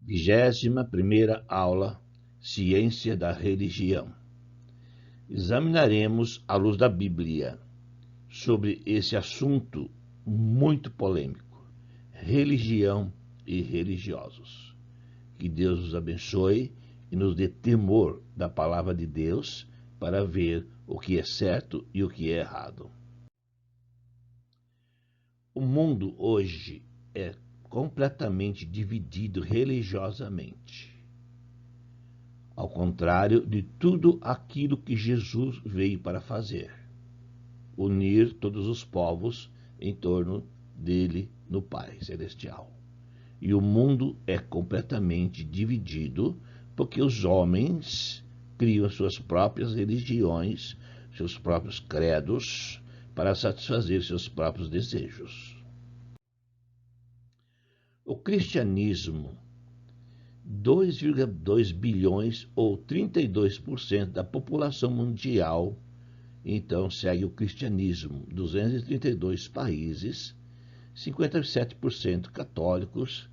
21ª aula, Ciência da Religião. Examinaremos, à luz da Bíblia, sobre esse assunto muito polêmico, religião e religiosos. Que Deus nos abençoe e nos dê temor da palavra de Deus para ver o que é certo e o que é errado. O mundo hoje é completamente dividido religiosamente, ao contrário de tudo aquilo que Jesus veio para fazer: unir todos os povos em torno dele no Pai Celestial. E o mundo é completamente dividido porque os homens criam suas próprias religiões, seus próprios credos, para satisfazer seus próprios desejos. O cristianismo, 2,2 bilhões ou 32% da população mundial, então segue o cristianismo, 232 países, 57% católicos,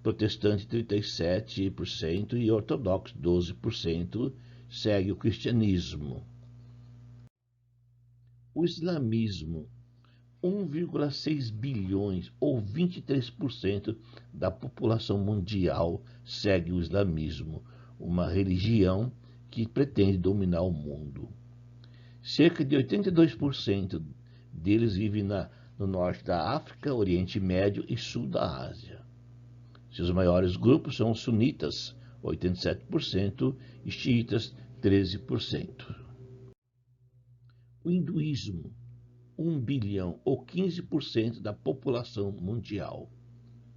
protestantes 37% e ortodoxos 12% segue o cristianismo. O islamismo, 1,6 bilhões ou 23% da população mundial segue o islamismo, uma religião que pretende dominar o mundo. Cerca de 82% deles vivem no norte da África, Oriente Médio e sul da Ásia. Seus maiores grupos são os sunitas, 87%, e xiitas, 13%. O hinduísmo, 1 bilhão ou 15% da população mundial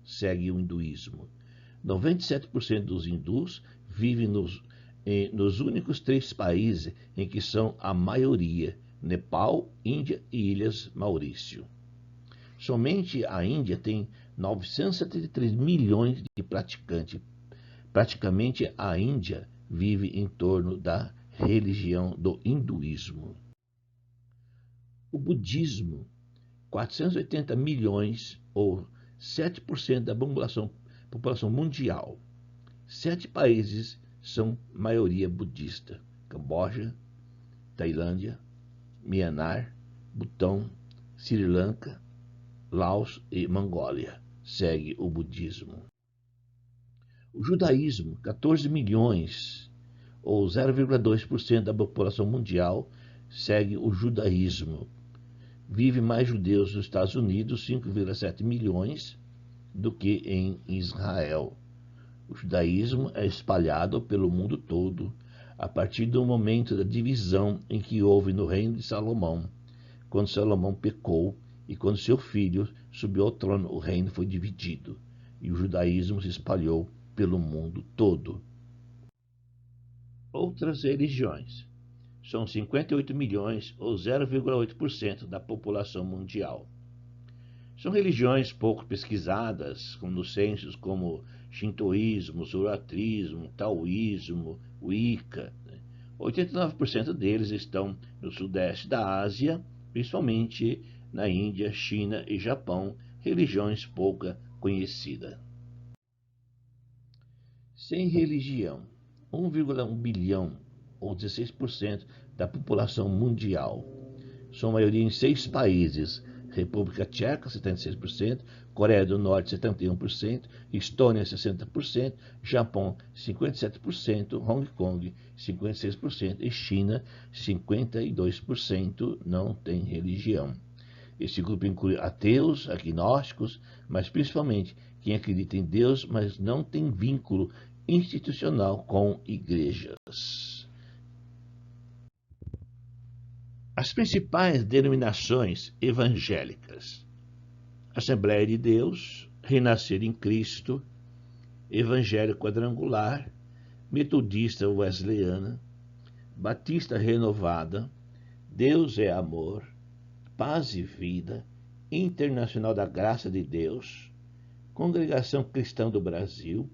segue o hinduísmo. 97% dos hindus vivem nos únicos 3 países em que são a maioria: Nepal, Índia e Ilhas Maurício. Somente a Índia tem 973 milhões de praticantes. Praticamente a Índia vive em torno da religião do hinduísmo. O budismo, 480 milhões ou 7% da população mundial. 7 países são maioria budista: Camboja, Tailândia, Myanmar, Butão, Sri Lanka, Laos e Mongólia. Segue o budismo. O judaísmo, 14 milhões ou 0,2% da população mundial, segue o judaísmo. Vive mais judeus nos Estados Unidos, 5,7 milhões, do que em Israel. O judaísmo é espalhado pelo mundo todo a partir do momento da divisão em que houve no reino de Salomão, quando Salomão pecou e quando seu filho subiu ao trono, o reino foi dividido e o judaísmo se espalhou pelo mundo todo. Outras religiões são 58 milhões ou 0,8% da população mundial. São religiões pouco pesquisadas, nos censos como Shintoísmo, Zoroastrismo, Taoísmo, Wicca. 89% deles estão no sudeste da Ásia, principalmente na Índia, China e Japão, religiões pouco conhecidas. Sem religião, 1,1 bilhão ou 16% da população mundial. São maioria em 6 países: República Tcheca, 76%, Coreia do Norte, 71%, Estônia, 60%, Japão, 57%, Hong Kong, 56% e China, 52% não tem religião. Esse grupo inclui ateus, agnósticos, mas principalmente quem acredita em Deus, mas não tem vínculo institucional com igrejas. As principais denominações evangélicas: Assembleia de Deus, Renascer em Cristo, Evangelho Quadrangular, Metodista Wesleyana, Batista Renovada, Deus é Amor, Paz e Vida, Internacional da Graça de Deus, Congregação Cristã do Brasil,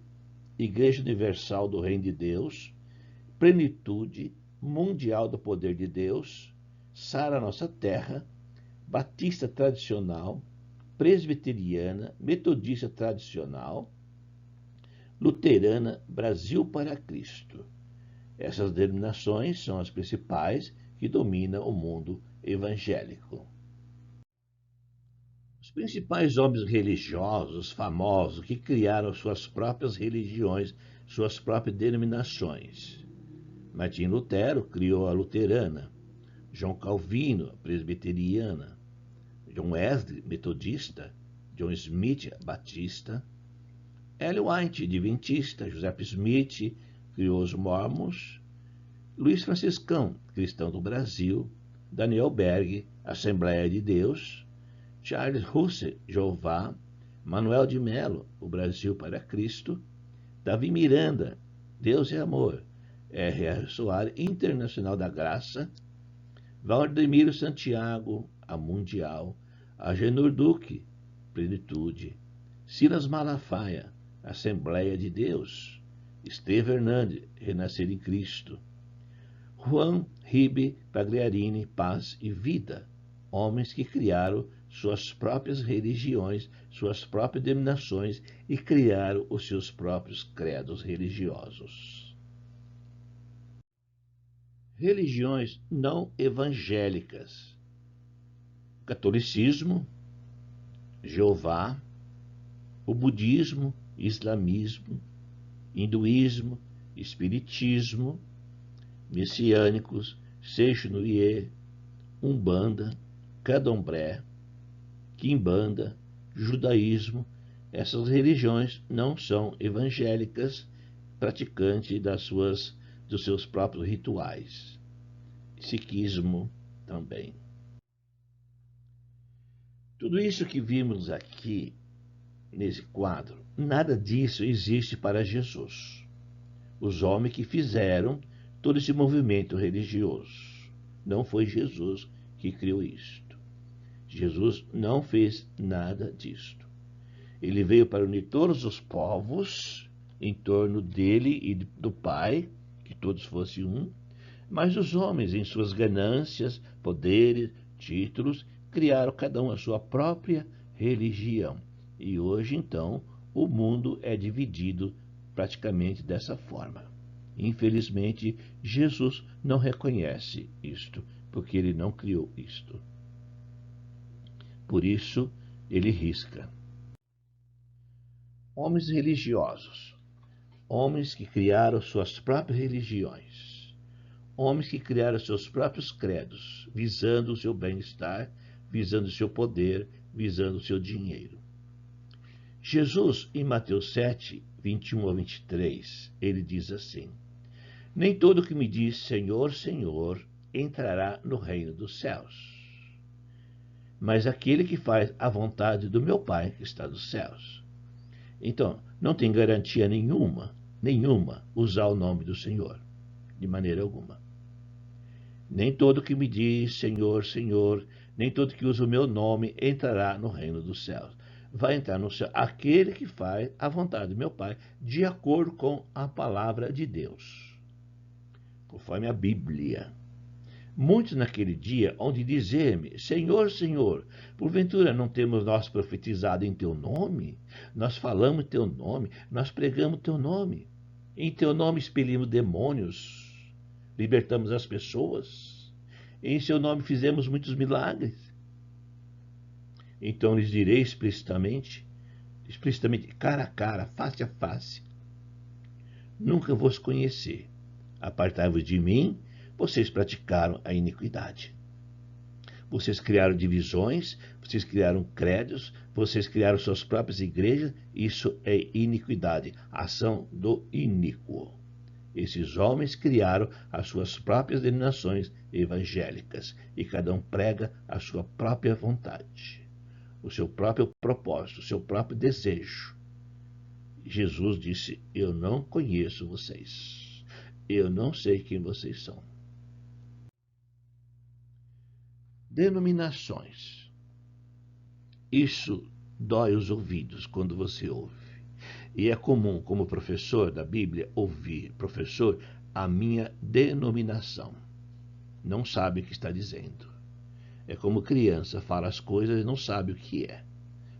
Igreja Universal do Reino de Deus, Plenitude, Mundial do Poder de Deus, Sara Nossa Terra, Batista Tradicional, Presbiteriana, Metodista Tradicional, luterana Brasil para Cristo. Essas denominações são as principais que dominam o mundo evangélico. Os principais homens religiosos famosos que criaram suas próprias religiões, suas próprias denominações. Martim Lutero criou a luterana, João Calvino, a presbiteriana, John Wesley, metodista, John Smith, batista, Ellen White, adventista, Joseph Smith criou os mormons, Luiz Franciscão, cristão do Brasil, Daniel Berg, Assembleia de Deus, Charles Russell, Jeová, Manuel de Melo, o Brasil para Cristo, Davi Miranda, Deus é Amor, R.R. Soares, Internacional da Graça, Valdemiro Santiago, a Mundial, Agenor Duque, Plenitude, Silas Malafaia, Assembleia de Deus, Esteve Hernandes, Renascer em Cristo, Juan Ribe Pagliarini, Paz e Vida, homens que criaram suas próprias religiões, suas próprias denominações e criaram os seus próprios credos religiosos. Religiões não evangélicas: catolicismo, Jeová, o budismo, islamismo, hinduísmo, espiritismo, messiânicos, Seixonoye, Umbanda, Candomblé, Quimbanda, judaísmo. Essas religiões não são evangélicas, praticantes dos seus próprios rituais. Sikhismo também. Tudo isso que vimos aqui nesse quadro, nada disso existe para Jesus. Os homens que fizeram todo esse movimento religioso. Não foi Jesus que criou isto. Jesus não fez nada disto. Ele veio para unir todos os povos em torno dele e do Pai, que todos fossem um, mas os homens, em suas ganâncias, poderes, títulos, criaram cada um a sua própria religião. E hoje, então, o mundo é dividido praticamente dessa forma. Infelizmente, Jesus não reconhece isto, porque ele não criou isto. Por isso, ele risca. Homens religiosos, homens que criaram suas próprias religiões, homens que criaram seus próprios credos, visando o seu bem-estar, visando o seu poder, visando o seu dinheiro. Jesus, em Mateus 7, 21 a 23, ele diz assim: nem todo que me diz Senhor, Senhor, entrará no reino dos céus, mas aquele que faz a vontade do meu Pai que está nos céus. Então, não tem garantia nenhuma, usar o nome do Senhor, de maneira alguma. Nem todo que me diz Senhor, Senhor, nem todo que usa o meu nome entrará no reino dos céus. Vai entrar no céu aquele que faz a vontade do meu Pai, de acordo com a palavra de Deus, conforme a Bíblia. Muitos naquele dia hão de dizer-me, Senhor, Senhor, porventura não temos nós profetizado em teu nome? Nós falamos em teu nome, nós pregamos teu nome. Em teu nome expelimos demônios, libertamos as pessoas. Em seu nome fizemos muitos milagres. Então lhes direi explicitamente, cara a cara, face a face: nunca vos conheci. Apartai-vos de mim, vocês praticaram a iniquidade. Vocês criaram divisões, vocês criaram credos, vocês criaram suas próprias igrejas. Isso é iniquidade, ação do iníquo. Esses homens criaram as suas próprias denominações evangélicas e cada um prega a sua própria vontade, o seu próprio propósito, o seu próprio desejo. Jesus disse: eu não conheço vocês, eu não sei quem vocês são. Denominações. Isso dói os ouvidos quando você ouve. E é comum, como professor da Bíblia, ouvir: professor, a minha denominação. Não sabe o que está dizendo. É como criança, fala as coisas e não sabe o que é.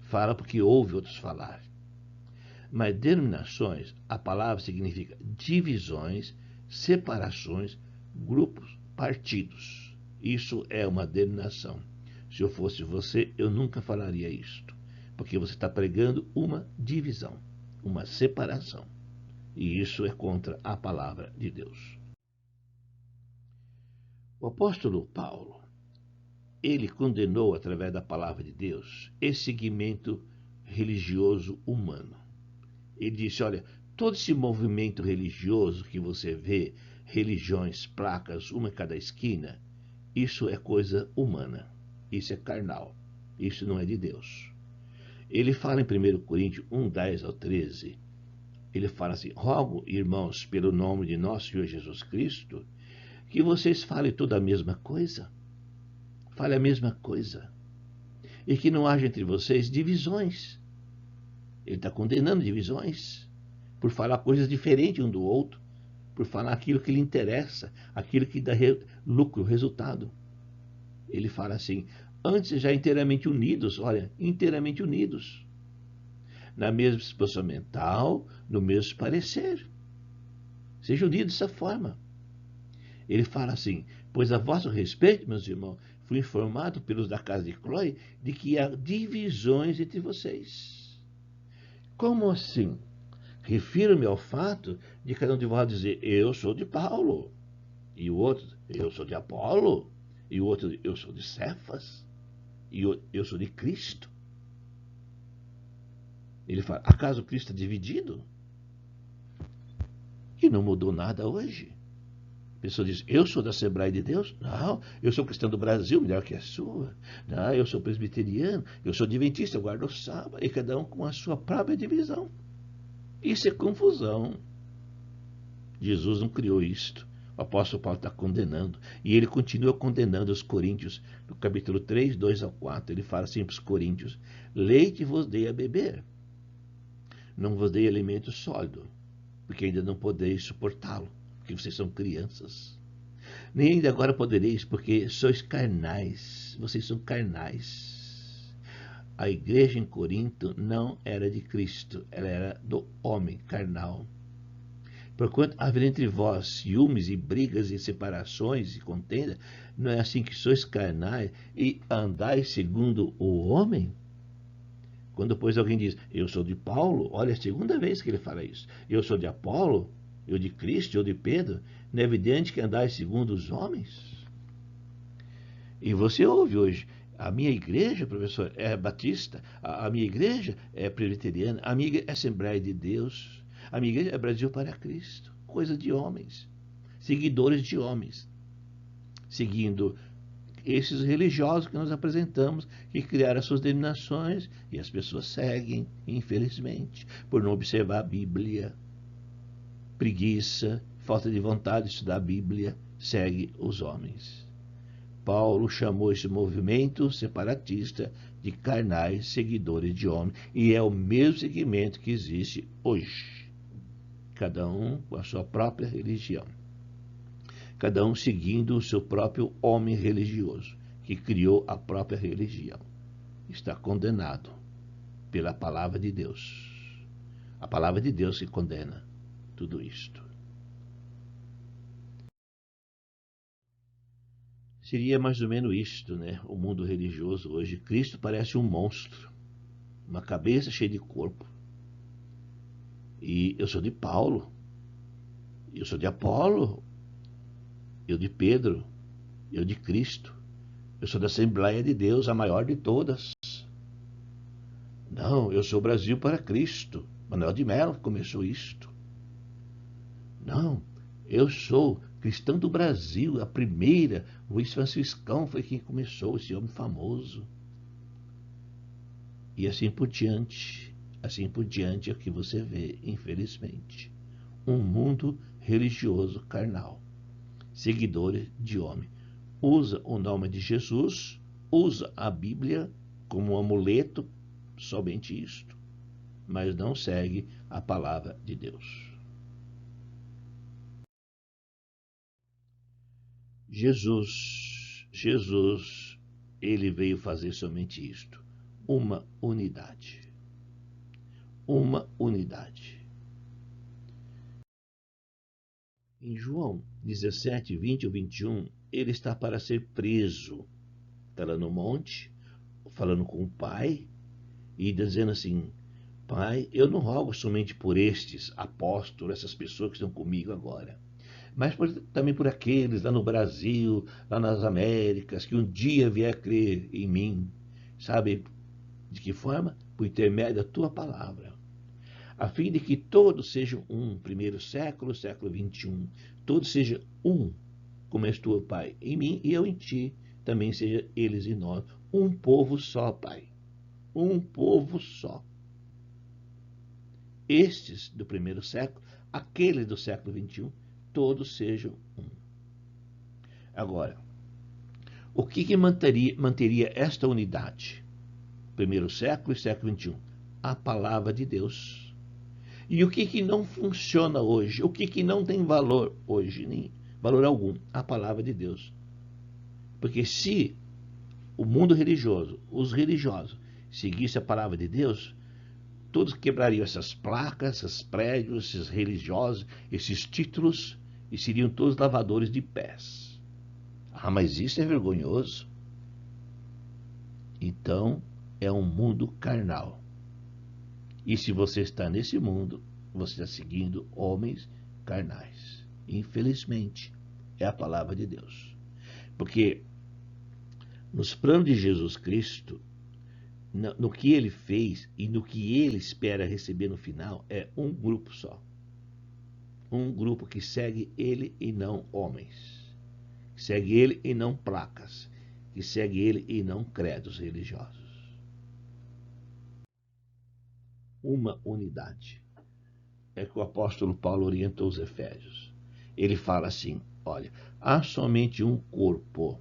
Fala porque ouve outros falar. Mas denominações, a palavra significa divisões, separações, grupos, partidos. Isso é uma denominação. Se eu fosse você, eu nunca falaria isto, porque você está pregando uma divisão, uma separação. E isso é contra a palavra de Deus. O apóstolo Paulo, ele condenou, através da palavra de Deus, esse segmento religioso humano. Ele disse, olha, todo esse movimento religioso que você vê, religiões, placas, uma em cada esquina, isso é coisa humana, isso é carnal, isso não é de Deus. Ele fala em 1 Coríntios 1, 10 ao 13, ele fala assim, rogo, irmãos, pelo nome de nosso Senhor Jesus Cristo, que vocês falem toda a mesma coisa, fale a mesma coisa, e que não haja entre vocês divisões. Ele está condenando divisões, por falar coisas diferentes um do outro, por falar aquilo que lhe interessa, aquilo que dá lucro, resultado. Ele fala assim, antes já inteiramente unidos, olha, inteiramente unidos, na mesma disposição mental, no mesmo parecer. Sejam unidos dessa forma. Ele fala assim, pois a vosso respeito, meus irmãos, fui informado pelos da casa de Cloé de que há divisões entre vocês. Como assim? Refiro-me ao fato de cada um de vós dizer, eu sou de Paulo, e o outro, eu sou de Apolo, e o outro, eu sou de Cefas, e eu sou de Cristo. Ele fala, acaso Cristo está dividido? E não mudou nada hoje. A pessoa diz, eu sou da Assembleia de Deus? Não, eu sou cristão do Brasil, melhor que a sua. Não, eu sou presbiteriano, eu sou adventista, eu guardo o sábado, e cada um com a sua própria divisão. Isso é confusão. Jesus não criou isto. O apóstolo Paulo está condenando. E ele continua condenando os coríntios. No capítulo 3, 2 ao 4, ele fala assim para os coríntios, leite vos dei a beber, não vos dei alimento sólido, porque ainda não podeis suportá-lo, porque vocês são crianças. Nem ainda agora podereis, porque sois carnais, vocês são carnais. A igreja em Corinto não era de Cristo, ela era do homem carnal. Porquanto haver entre vós ciúmes e brigas e separações e contenda, não é assim que sois carnais e andais segundo o homem? Quando, pois, alguém diz, eu sou de Paulo, olha, é a segunda vez que ele fala isso. Eu sou de Apolo, eu de Cristo, eu de Pedro, não é evidente que andais segundo os homens? E você ouve hoje, a minha igreja, professor, é batista, a minha igreja é presbiteriana, a minha igreja é Assembleia de Deus, a minha igreja é Brasil para Cristo. Coisa de homens, seguidores de homens, seguindo esses religiosos que nós apresentamos, que criaram as suas denominações, e as pessoas seguem, infelizmente, por não observar a Bíblia. Preguiça, falta de vontade de estudar a Bíblia, segue os homens. Paulo chamou esse movimento separatista de carnais seguidores de homens, e é o mesmo segmento que existe hoje. Cada um com a sua própria religião. Cada um seguindo o seu próprio homem religioso, que criou a própria religião. Está condenado pela palavra de Deus. A palavra de Deus que condena tudo isto. Seria mais ou menos isto, né? O mundo religioso hoje. Cristo parece um monstro, uma cabeça cheia de corpo. E eu sou de Paulo, eu sou de Apolo, eu de Pedro, eu de Cristo. Eu sou da Assembleia de Deus, a maior de todas. Não, eu sou Brasil para Cristo. Manuel de Mello começou isto. Não, eu sou cristão do Brasil, a primeira. Luiz Franciscão foi quem começou, esse homem famoso. E assim por diante. Assim por diante é o que você vê, infelizmente. Um mundo religioso carnal. Seguidores de homem. Usa o nome de Jesus, usa a Bíblia como um amuleto, somente isto, mas não segue a palavra de Deus. Jesus, ele veio fazer somente isto, uma unidade. uma unidade. Em João 17, 20 ou 21, ele está para ser preso. Está lá no monte, falando com o Pai, e dizendo assim: Pai, eu não rogo somente por estes apóstolos, essas pessoas que estão comigo agora, mas também por aqueles lá no Brasil, lá nas Américas, que um dia vier a crer em mim. Sabe de que forma? Por intermédio da tua palavra, a fim de que todos sejam um, primeiro século, século 21, todos sejam um, como és tu, Pai, em mim e eu em ti, também seja eles em nós, um povo só, Pai, um povo só. Estes do primeiro século, aqueles do século 21, todos sejam um. Agora, o que manteria esta unidade? Primeiro século e século 21, a palavra de Deus. E o que não funciona hoje? O que não tem valor hoje? Nem valor algum. A palavra de Deus. Porque se o mundo religioso, os religiosos, seguissem a palavra de Deus, todos quebrariam essas placas, esses prédios, esses religiosos, esses títulos, e seriam todos lavadores de pés. Ah, mas isso é vergonhoso. Então, é um mundo carnal. E se você está nesse mundo, você está seguindo homens carnais. Infelizmente, é a palavra de Deus. Porque nos planos de Jesus Cristo, no que ele fez e no que ele espera receber no final, é um grupo só. Um grupo que segue ele e não homens. Que segue ele e não placas. Que segue ele e não credos religiosos. Uma unidade. É que o apóstolo Paulo orientou os Efésios. Ele fala assim: olha, há somente um corpo,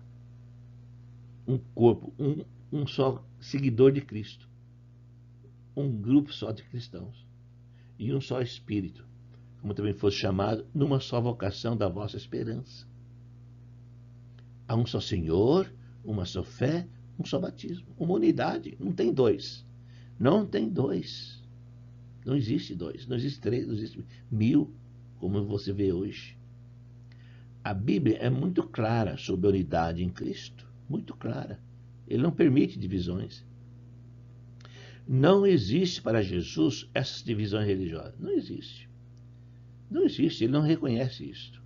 um só seguidor de Cristo, um grupo só de cristãos, e um só Espírito, como também fosse chamado, numa só vocação da vossa esperança. Há um só Senhor, uma só fé, um só batismo, uma unidade, não tem dois. Não tem dois. Não existe dois, não existe três, não existe 1000, como você vê hoje. A Bíblia é muito clara sobre a unidade em Cristo, muito clara. Ele não permite divisões. Não existe para Jesus essas divisões religiosas. Não existe. Não existe, ele não reconhece isto.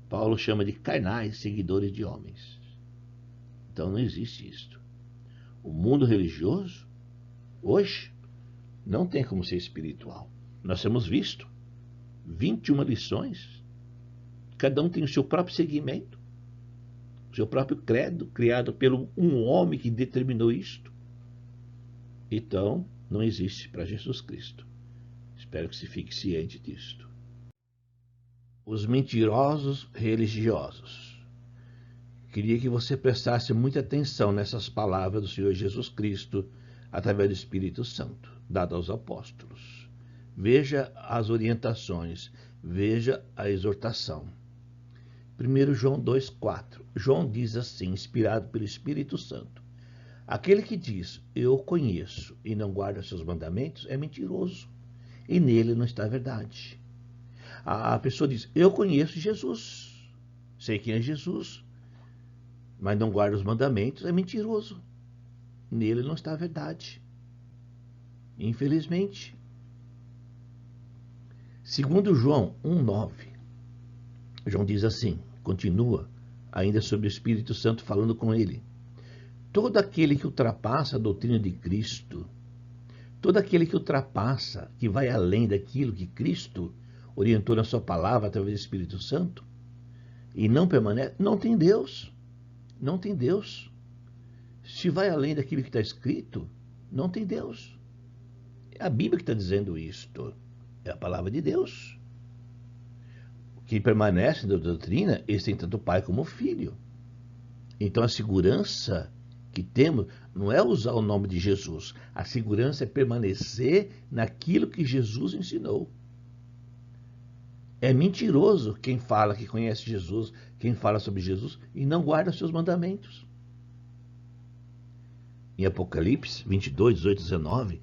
Paulo chama de carnais, seguidores de homens. Então não existe isto. O mundo religioso, hoje, não tem como ser espiritual. Nós temos visto 21 lições. Cada um tem o seu próprio segmento, o seu próprio credo, criado pelo um homem que determinou isto. Então, não existe para Jesus Cristo. Espero que se fique ciente disto. Os mentirosos religiosos. Queria que você prestasse muita atenção nessas palavras do Senhor Jesus Cristo, através do Espírito Santo, dadas aos apóstolos. Veja as orientações, veja a exortação. 1 João 2,4. João diz assim, inspirado pelo Espírito Santo: aquele que diz, eu o conheço, e não guarda seus mandamentos, é mentiroso, e nele não está a verdade. A pessoa diz, eu conheço Jesus, sei quem é Jesus, mas não guarda os mandamentos, é mentiroso, nele não está a verdade. Infelizmente. 2 João 1,9. João diz assim, continua, ainda sobre o Espírito Santo falando com ele: todo aquele que ultrapassa a doutrina de Cristo, todo aquele que ultrapassa, que vai além daquilo que Cristo orientou na sua palavra através do Espírito Santo, e não permanece, não tem Deus. Não tem Deus. Se vai além daquilo que está escrito, não tem Deus. É a Bíblia que está dizendo isto. É a palavra de Deus. Quem permanece na doutrina, esse tem tanto pai como filho. Então a segurança que temos não é usar o nome de Jesus. A segurança é permanecer naquilo que Jesus ensinou. É mentiroso quem fala que conhece Jesus, quem fala sobre Jesus e não guarda seus mandamentos. Em Apocalipse 22, 18, 19,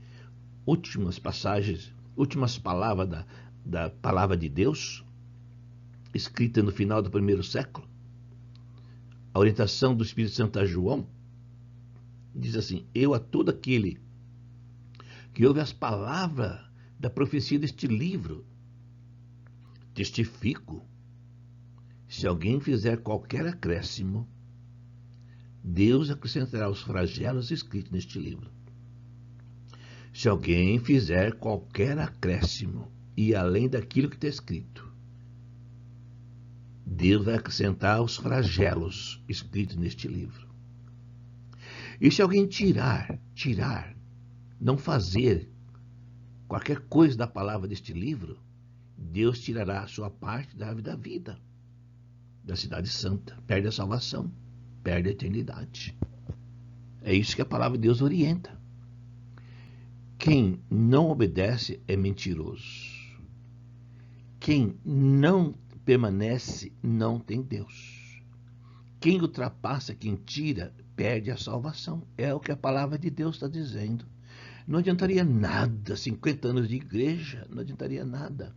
últimas passagens, últimas palavras da palavra de Deus, escrita no final do primeiro século, a orientação do Espírito Santo a João, diz assim: eu a todo aquele que ouve as palavras da profecia deste livro, testifico, se alguém fizer qualquer acréscimo, Deus acrescentará os flagelos escritos neste livro. Se alguém fizer qualquer acréscimo, e além daquilo que está escrito, Deus vai acrescentar os flagelos escritos neste livro. E se alguém tirar, não fazer qualquer coisa da palavra deste livro, Deus tirará a sua parte da árvore da vida, da cidade santa, perde a salvação, perde a eternidade. É isso que a palavra de Deus orienta. Quem não obedece é mentiroso. Quem não permanece não tem Deus. Quem ultrapassa, quem tira, perde a salvação. É o que a palavra de Deus está dizendo. Não adiantaria nada, 50 anos de igreja, não adiantaria nada.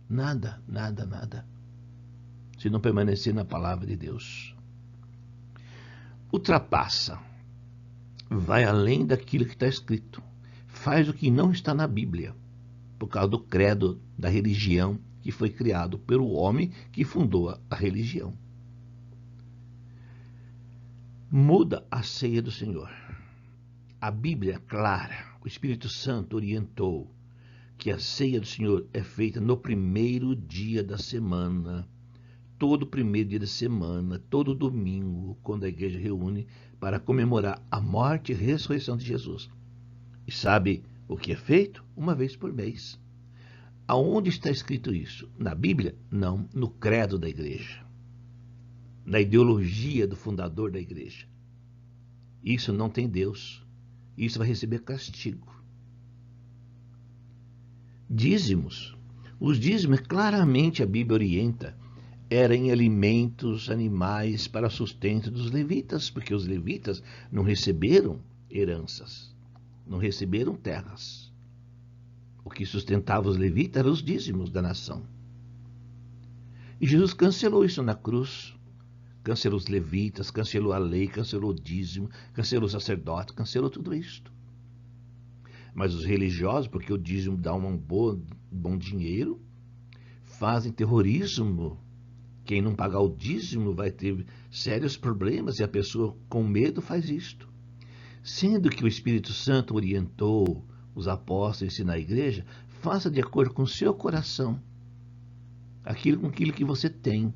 Nada, se não permanecer na palavra de Deus. Ultrapassa, vai além daquilo que está escrito, faz o que não está na Bíblia, por causa do credo da religião que foi criado pelo homem que fundou a religião. Muda a ceia do Senhor. A Bíblia é clara, o Espírito Santo orientou que a ceia do Senhor é feita no primeiro dia da semana, todo primeiro dia da semana, todo domingo, quando a igreja reúne para comemorar a morte e ressurreição de Jesus. E sabe o que é feito? Uma vez por mês. Aonde está escrito isso? Na Bíblia? Não, no credo da igreja, na ideologia do fundador da igreja. Isso não tem Deus. Isso vai receber castigo. Dízimos. Os dízimos, claramente a Bíblia orienta, eram em alimentos, animais para sustento dos levitas, porque os levitas não receberam heranças, não receberam terras. O que sustentava os levitas eram os dízimos da nação. E Jesus cancelou isso na cruz. Cancelou os levitas, cancelou a lei, cancelou o dízimo, cancelou o sacerdote, cancelou tudo isto. Mas os religiosos, porque o dízimo dá um bom dinheiro, fazem terrorismo. Quem não pagar o dízimo vai ter sérios problemas e a pessoa com medo faz isto. Sendo que o Espírito Santo orientou os apóstolos a ensinar a igreja, faça de acordo com o seu coração, aquilo que você tem.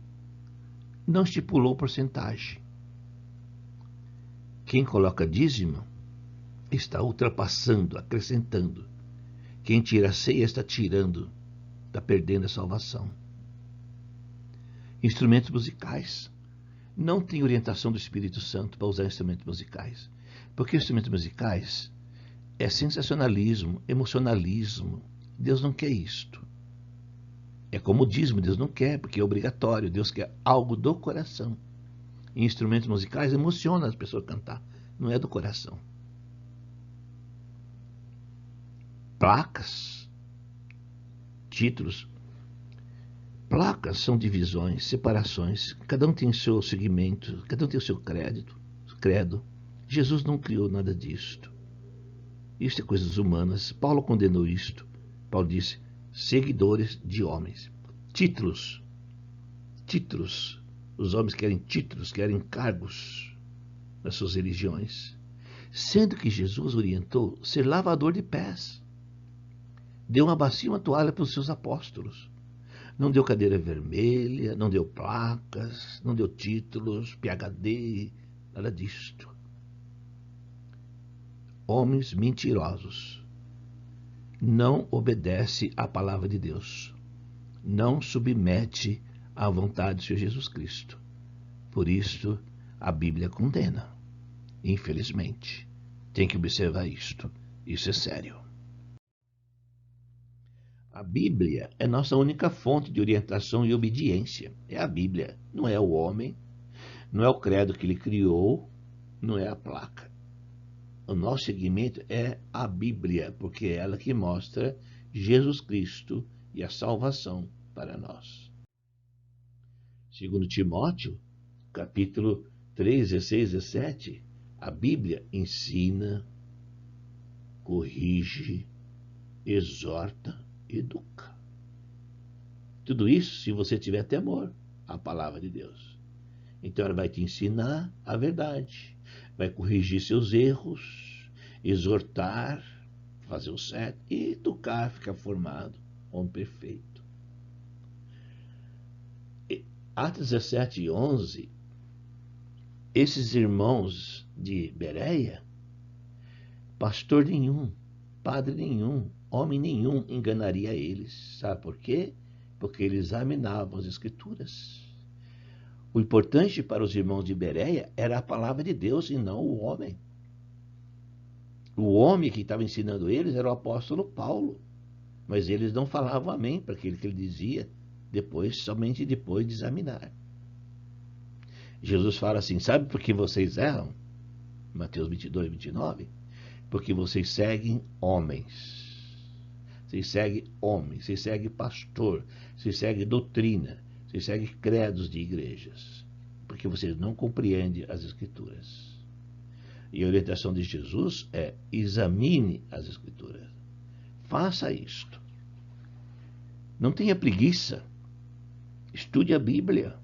Não estipulou porcentagem. Quem coloca dízimo está ultrapassando, acrescentando. Quem tira a ceia está tirando, está perdendo a salvação. Instrumentos musicais. Não tem orientação do Espírito Santo para usar instrumentos musicais. Porque instrumentos musicais é sensacionalismo, emocionalismo. Deus não quer isto. É como o dízimo, Deus não quer, porque é obrigatório. Deus quer algo do coração. E instrumentos musicais emocionam as pessoas a cantar. Não é do coração. Placas, títulos. Placas são divisões, separações. Cada um tem o seu segmento, cada um tem o seu credo. Jesus não criou nada disto. Isto é coisas humanas. Paulo condenou isto. Paulo disse: seguidores de homens. Títulos. Os homens querem títulos, querem cargos nas suas religiões. Sendo que Jesus orientou ser lavador de pés. Deu uma bacia e uma toalha para os seus apóstolos. Não deu cadeira vermelha, não deu placas, não deu títulos, PhD, nada disto. Homens mentirosos. Não obedece à palavra de Deus. Não submete à vontade do Senhor Jesus Cristo. Por isso, a Bíblia condena. Infelizmente. Tem que observar isto. Isso é sério. A Bíblia é nossa única fonte de orientação e obediência. É a Bíblia. Não é o homem. Não é o credo que ele criou. Não é a placa. o nosso seguimento é a Bíblia, porque é ela que mostra Jesus Cristo e a salvação para nós. Segundo Timóteo, capítulo 3, 16 e 17, a Bíblia ensina, corrige, exorta, educa. Tudo isso se você tiver temor à palavra de Deus. Então ela vai te ensinar a verdade, vai corrigir seus erros, exortar, fazer o certo e educar, ficar formado, homem perfeito. Atos 17 e 11, esses irmãos de Bereia, pastor nenhum, padre nenhum, homem nenhum enganaria eles. Sabe por quê? Porque eles examinavam as Escrituras. O importante para os irmãos de Bereia era a palavra de Deus e não o homem. O homem que estava ensinando eles era o apóstolo Paulo, mas eles não falavam amém para aquilo que ele dizia, somente depois de examinar. Jesus fala assim, sabe por que vocês erram? Mateus 22, 29. Porque vocês seguem homens. Vocês seguem homens, vocês seguem pastor, vocês seguem doutrina, vocês seguem credos de igrejas. Porque vocês não compreendem as Escrituras. E a orientação de Jesus é: examine as Escrituras. Faça isto. Não tenha preguiça. Estude a Bíblia.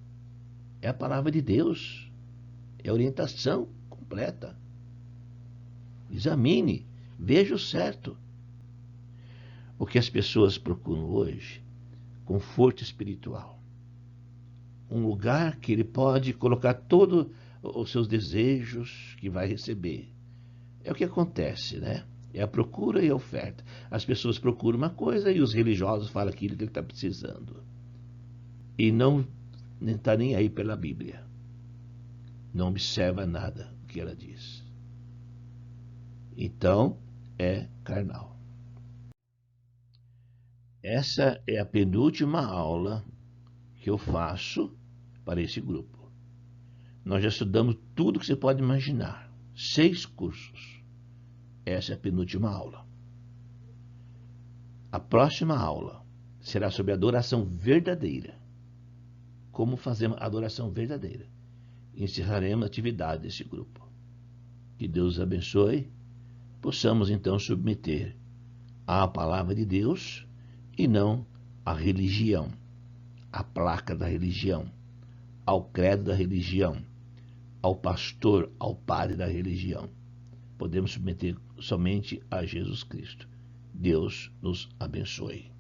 É a palavra de Deus. É a orientação completa. Examine. Veja o certo. O que as pessoas procuram hoje? Conforto espiritual. Um lugar que ele pode colocar todos os seus desejos que vai receber. É o que acontece, né? É a procura e a oferta. As pessoas procuram uma coisa e os religiosos falam aquilo que ele está precisando. E não está nem aí pela Bíblia. Não observa nada o que ela diz. Então, é carnal. Essa é a penúltima aula que eu faço para esse grupo. Nós já estudamos tudo que você pode imaginar. 6 cursos. Essa é a penúltima aula. A próxima aula será sobre adoração verdadeira. Como fazemos adoração verdadeira. Encerraremos a atividade desse grupo. Que Deus abençoe. Possamos então submeter à palavra de Deus e não à religião, à placa da religião, ao credo da religião, ao pastor, ao padre da religião. Podemos submeter somente a Jesus Cristo. Deus nos abençoe.